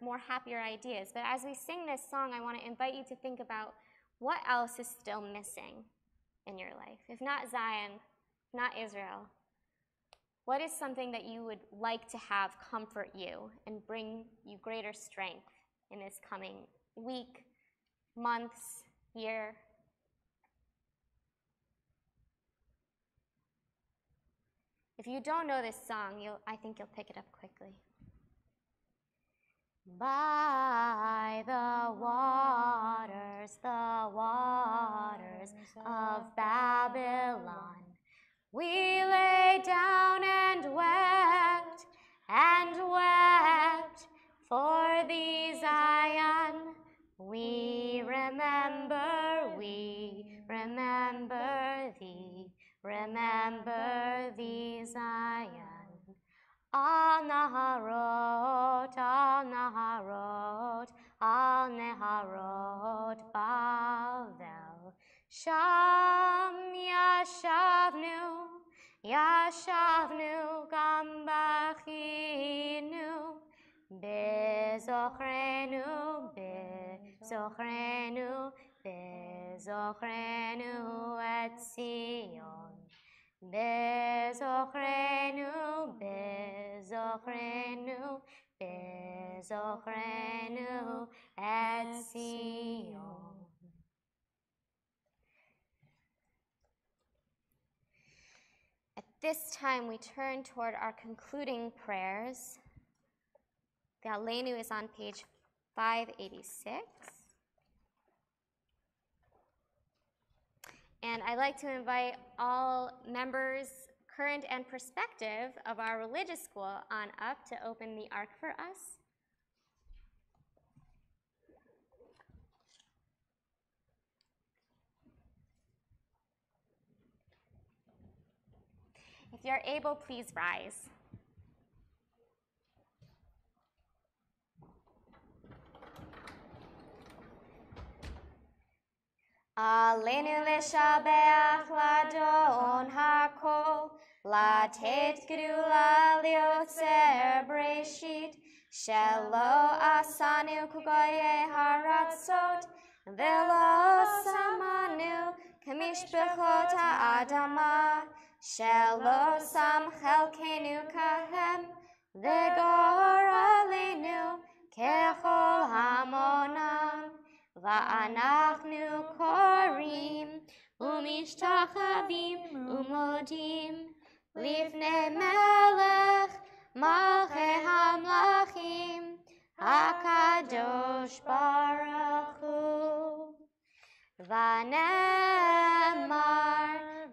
more happier ideas. But as we sing this song, I want to invite you to think about what else is still missing in your life. If not Zion, not Israel, what is something that you would like to have comfort you and bring you greater strength in this coming week, months, year? If you don't know this song, I think you'll pick it up quickly. By the waters of Babylon, we lay down and wept for thee, Zion. We remember thee, Zion. Al Naharot, Bavel. Sham yashavnu, gam bachinu, bezochrenu et Zion. Bezochrenu et Zion. At this time, we turn toward our concluding prayers. The Aleinu is on page 586. And I'd like to invite all members, current and prospective, of our religious school on up to open the Ark for us. If you're able, please rise. Aleinu leshabeach ladon hakol, latet gedula liotzer breshit, shelo asanu kugoye haratzot, velo samanu kamishbechot ha'adama, shelo sam chelkenu kahem, vegor aleinu kechol hamonam. Va'anachnu korim umishtachavim umodim lifnei melech malchei hamlachim hakadosh baruch hu. V'nemar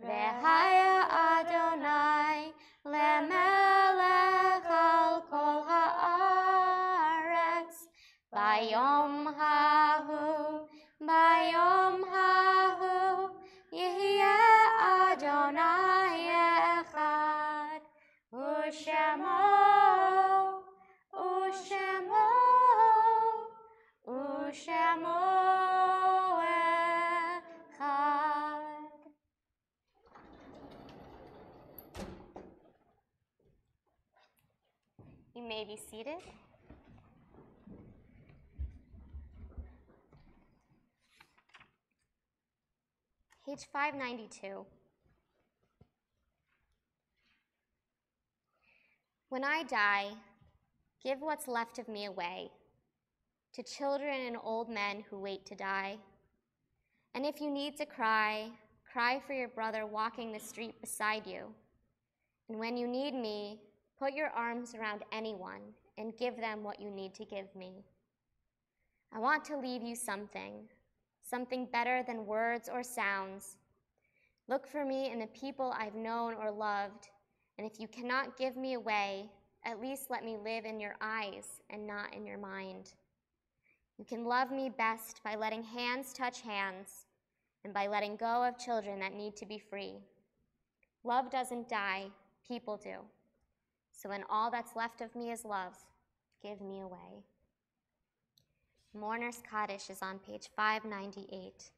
v'haya Adonai lemelech al kol haaretz bayom hahu yehyeh Adonai echad u'shemo echad. may be seated. Page 592. When I die, give what's left of me away to children and old men who wait to die. And if you need to cry, cry for your brother walking the street beside you. And when you need me, put your arms around anyone and give them what you need to give me. I want to leave you something better than words or sounds. Look for me in the people I've known or loved, and if you cannot give me away, at least let me live in your eyes and not in your mind. You can love me best by letting hands touch hands and by letting go of children that need to be free. Love doesn't die, people do. So when all that's left of me is love, give me away. Mourner's Kaddish is on page 598.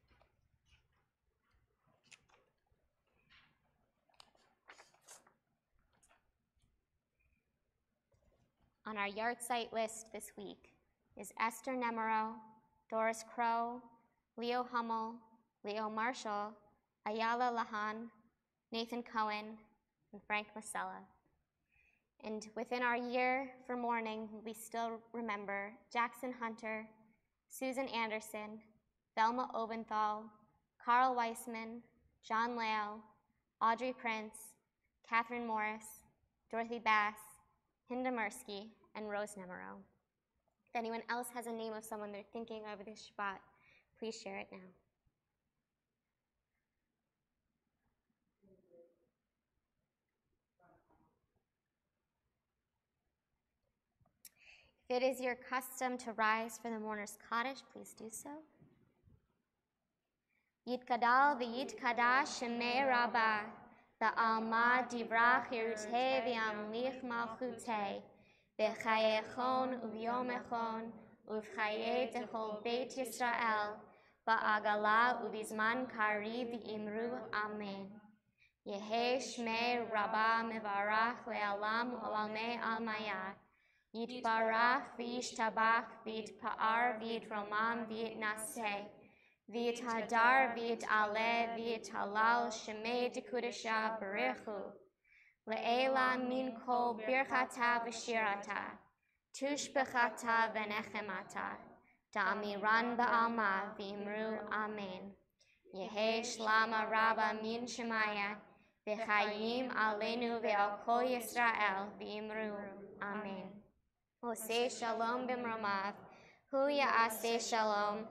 On our yard site list this week is Esther Nemero, Doris Crow, Leo Hummel, Leo Marshall, Ayala Lahan, Nathan Cohen, and Frank Masella. And within our year for mourning, we still remember Jackson Hunter, Susan Anderson, Velma Obenthal, Carl Weissman, John Leo, Audrey Prince, Catherine Morris, Dorothy Bass, Hinda Mursky, and Rose Nemero. If anyone else has a name of someone they're thinking of this Shabbat, please share it now. If it is your custom to rise for the mourner's Kaddish, please do so. Yitkadal v'yitkadash shemei rabbah, v'alma divrach yeruteh v'yamlich malchuteh, v'chayechon u'vyomechon, u'v'chayeh techol beit Yisrael, v'agala u'vizman kari v'imru amen. Yehei shmei rabbah mevarach le'alam u'almei almayah, Yitbarach v'yishtabach v'yitpa'ar v'yitromam v'yitnaseh, v'yithadar v'yitaleh v'yitalal shemei dekudesha b'richu, le'ela min kol birchata v'shirata, tushbechata v'nechemata, da'amiran ba'alma v'imru amen. Yehei shlama rabba min shemaya, v'chayim aleinu ve'al kol Yisrael v'imru amen. Oseh shalom b'mromav, hu ya'aseh shalom,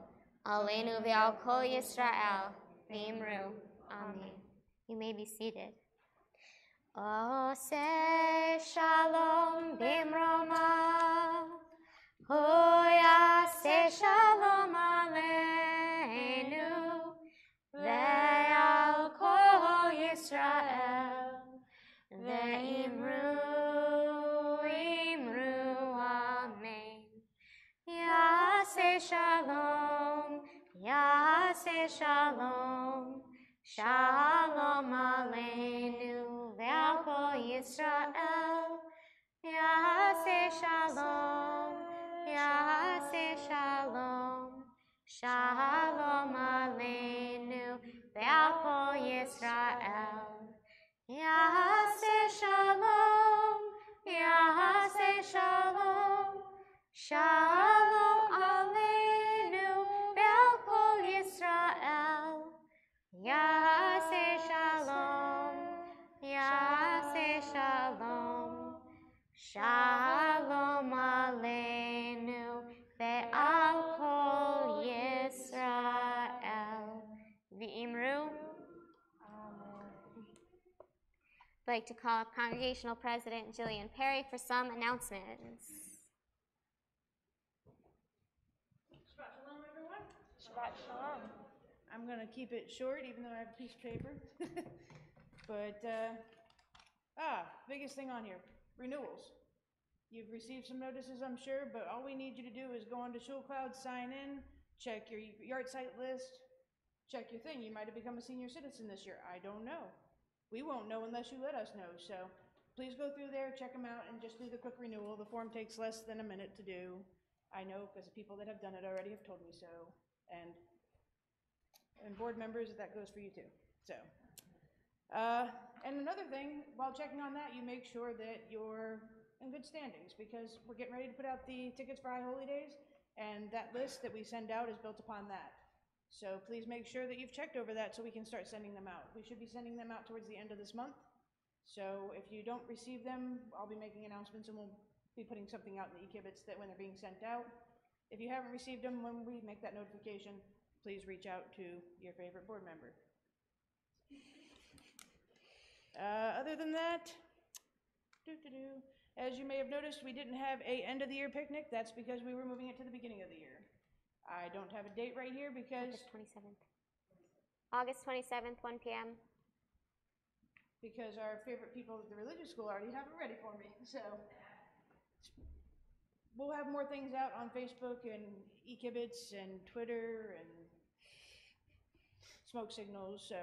aleinu ve'al kol Yisrael, v'imru, amen. You may be seated. Oseh shalom b'mromav, hu ya'aseh shalom aleinu, ve'al kol Yisrael, v'imru. Shalom, Yaseh Shalom, Shalom Aleinu, ve'al kol Yisrael, Yaseh Shalom, Yaseh Shalom, Shalom Aleinu, ve'al kol Yisrael, Yaseh Shalom, Yaseh Shalom, Shalom Aleinu ve'al kol Yisrael. Yaseh Shalom, Yaseh Shalom, Shalom Aleinu ve'al kol Yisrael. V'imru. I'd like to call up Congregational President Jillian Perry for some announcements. Shabbat Shalom. I'm going to keep it short, even though I have a piece of paper. But, biggest thing on here, renewals. You've received some notices, I'm sure, but all we need you to do is go on to Shul Cloud, sign in, check your yard site list, check your thing. You might have become a senior citizen this year. I don't know. We won't know unless you let us know. So please go through there, check them out, and just do the quick renewal. The form takes less than a minute to do. I know because the people that have done it already have told me so. And board members, that goes for you too. So, and another thing, while checking on that, you make sure that you're in good standings, because we're getting ready to put out the tickets for High Holy Days, and that list that we send out is built upon that. So please make sure that you've checked over that so we can start sending them out. We should be sending them out towards the end of this month. So if you don't receive them, I'll be making announcements, and we'll be putting something out in the e-kibitz that when they're being sent out. If you haven't received them, when we make that notification, please reach out to your favorite board member. Other than that, as you may have noticed, we didn't have a end of the year picnic. That's because we were moving it to the beginning of the year. I don't have a date right here because August 27th, 1 p.m. Because our favorite people at the religious school already have it ready for me. So we'll have more things out on Facebook and e-kibitz and Twitter and smoke signals. So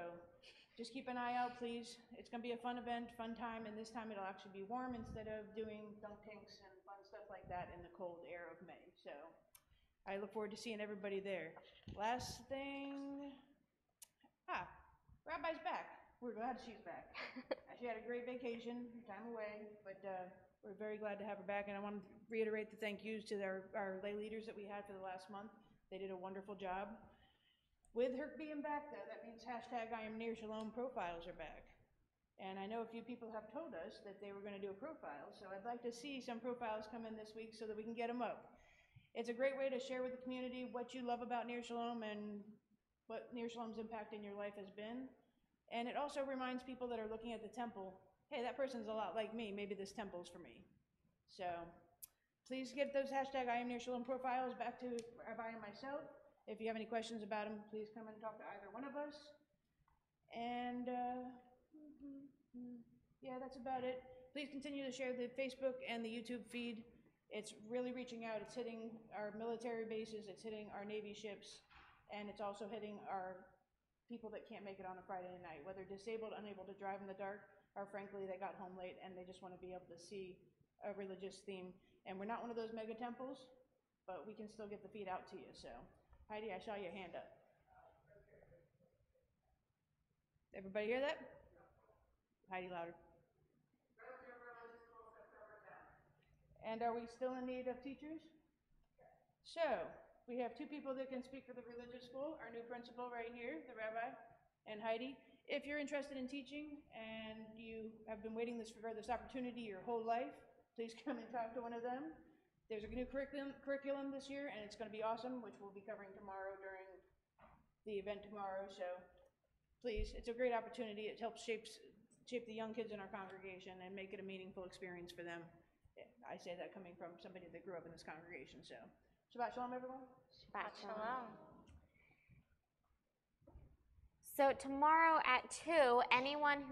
just keep an eye out, please. It's going to be a fun event, fun time, and this time it'll actually be warm instead of doing dunk tanks and fun stuff like that in the cold air of May. So I look forward to seeing everybody there. Last thing, Rabbi's back. We're glad she's back. She had a great vacation, time away, but we're very glad to have her back. And I want to reiterate the thank yous to our lay leaders that we had for the last month. They did a wonderful job. With her being back, though, that means hashtag I am Ner Shalom profiles are back. And I know a few people have told us that they were going to do a profile, so I'd like to see some profiles come in this week so that we can get them up. It's a great way to share with the community what you love about Ner Shalom and what Ner Shalom's impact in your life has been. And it also reminds people that are looking at the temple, hey, that person's a lot like me, maybe this temple's for me. So please get those hashtag I am Ner Shalom profiles back to Rabbi and myself. If you have any questions about them, please come and talk to either one of us. And yeah, that's about it. Please continue to share the Facebook and the YouTube feed. It's really reaching out. It's hitting our military bases, it's hitting our Navy ships, and it's also hitting our people that can't make it on a Friday night, whether disabled, unable to drive in the dark, or frankly, they got home late and they just want to be able to see a religious theme. And we're not one of those mega temples, but we can still get the feed out to you. So, Heidi, I saw your hand up. Everybody hear that? Heidi, louder. And are we still in need of teachers? So, we have two people that can speak for the religious school, our new principal right here, the rabbi, and Heidi. If you're interested in teaching and you have been waiting for this opportunity your whole life, please come and talk to one of them. There's a new curriculum this year, and it's going to be awesome, which we'll be covering tomorrow during the event tomorrow. So please, it's a great opportunity. It helps shape the young kids in our congregation and make it a meaningful experience for them. I say that coming from somebody that grew up in this congregation. So Shabbat Shalom, everyone. Shabbat Shalom. So tomorrow at 2, anyone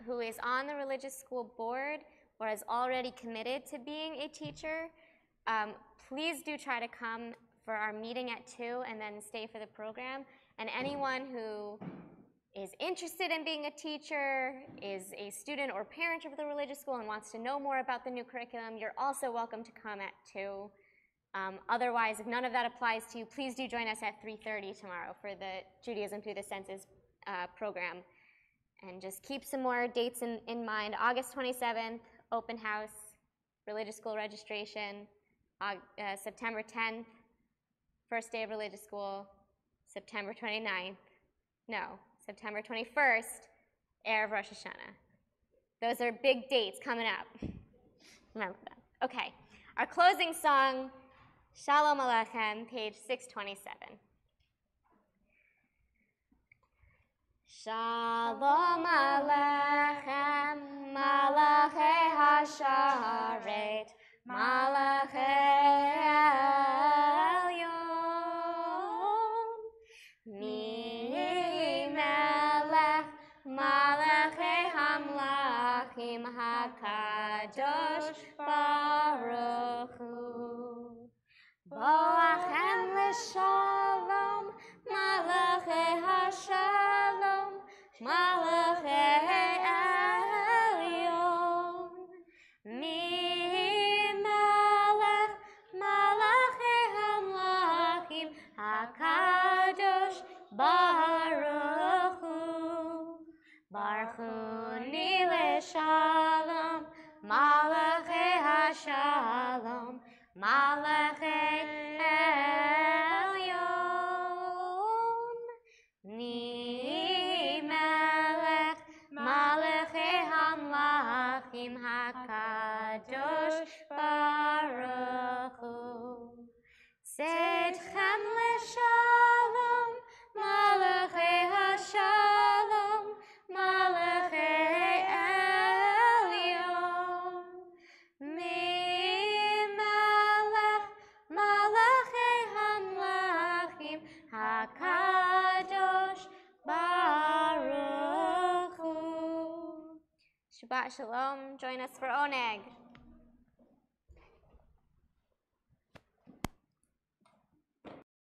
who is on the religious school board or is already committed to being a teacher, please do try to come for our meeting at 2 and then stay for the program. And anyone who is interested in being a teacher, is a student or parent of the religious school and wants to know more about the new curriculum, you're also welcome to come at 2. Otherwise, if none of that applies to you, please do join us at 3:30 tomorrow for the Judaism Through the Senses program. And just keep some more dates in mind. August 27th, open house, religious school registration. September 10th, first day of religious school. September 21st, Erev Rosh Hashanah. Those are big dates coming up. Remember that. Okay, our closing song, Shalom Aleichem, page 627. Shalom Aleichem, Malachei Hasharet, Malachei Elyon, Mi Melech, Malachei Hamlachim HaKadosh Baruch Hu. Boachem l'shalom, Malachei Hashalom, Malachei Elyon. Malachei HaShalom, Malachei Elyon. Ni Melech, Malachei HaMlachim, HaKadosh Baruch Hu. Tzedchem l'shalom, Malachei HaShalom, Malachei Elyon. Mimelech, Malachei HaMlachim, HaKadosh Baruch Hu. Shabbat Shalom. Join us for Oneg.